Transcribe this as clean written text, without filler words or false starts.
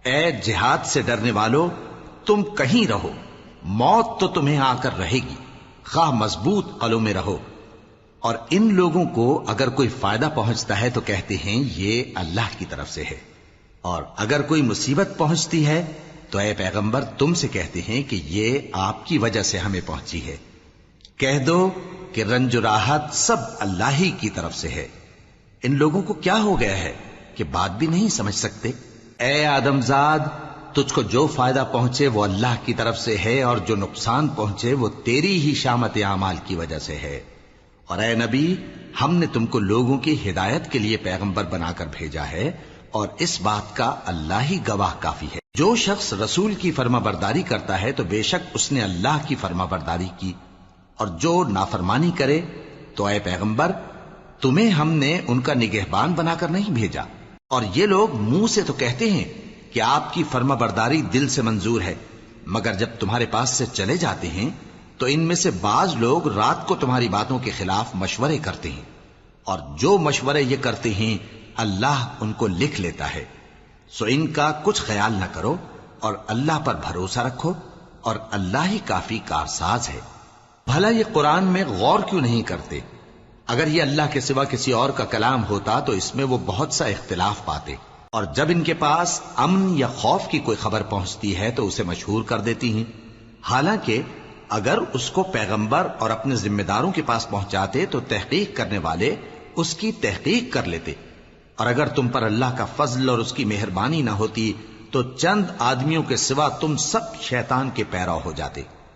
اے جہاد سے ڈرنے والو، تم کہیں رہو، موت تو تمہیں آ کر رہے گی، خواہ مضبوط قلعوں میں رہو۔ اور ان لوگوں کو اگر کوئی فائدہ پہنچتا ہے تو کہتے ہیں یہ اللہ کی طرف سے ہے، اور اگر کوئی مصیبت پہنچتی ہے تو اے پیغمبر تم سے کہتے ہیں کہ یہ آپ کی وجہ سے ہمیں پہنچی ہے۔ کہہ دو کہ رنج و راحت سب اللہ ہی کی طرف سے ہے۔ ان لوگوں کو کیا ہو گیا ہے کہ بات بھی نہیں سمجھ سکتے؟ اے آدم زاد، تجھ کو جو فائدہ پہنچے وہ اللہ کی طرف سے ہے، اور جو نقصان پہنچے وہ تیری ہی شامت اعمال کی وجہ سے ہے۔ اور اے نبی، ہم نے تم کو لوگوں کی ہدایت کے لیے پیغمبر بنا کر بھیجا ہے، اور اس بات کا اللہ ہی گواہ کافی ہے۔ جو شخص رسول کی فرما برداری کرتا ہے تو بے شک اس نے اللہ کی فرما برداری کی، اور جو نافرمانی کرے تو اے پیغمبر تمہیں ہم نے ان کا نگہبان بنا کر نہیں بھیجا۔ اور یہ لوگ منہ سے تو کہتے ہیں کہ آپ کی فرما برداری دل سے منظور ہے، مگر جب تمہارے پاس سے چلے جاتے ہیں تو ان میں سے بعض لوگ رات کو تمہاری باتوں کے خلاف مشورے کرتے ہیں، اور جو مشورے یہ کرتے ہیں اللہ ان کو لکھ لیتا ہے۔ سو ان کا کچھ خیال نہ کرو اور اللہ پر بھروسہ رکھو، اور اللہ ہی کافی کارساز ہے۔ بھلا یہ قرآن میں غور کیوں نہیں کرتے؟ اگر یہ اللہ کے سوا کسی اور کا کلام ہوتا تو اس میں وہ بہت سا اختلاف پاتے، اور جب ان کے پاس امن یا خوف کی کوئی خبر پہنچتی ہے تو اسے مشہور کر دیتی ہیں، حالانکہ اگر اس کو پیغمبر اور اپنے ذمہ داروں کے پاس پہنچاتے تو تحقیق کرنے والے اس کی تحقیق کر لیتے۔ اور اگر تم پر اللہ کا فضل اور اس کی مہربانی نہ ہوتی تو چند آدمیوں کے سوا تم سب شیطان کے پیرو ہو جاتے۔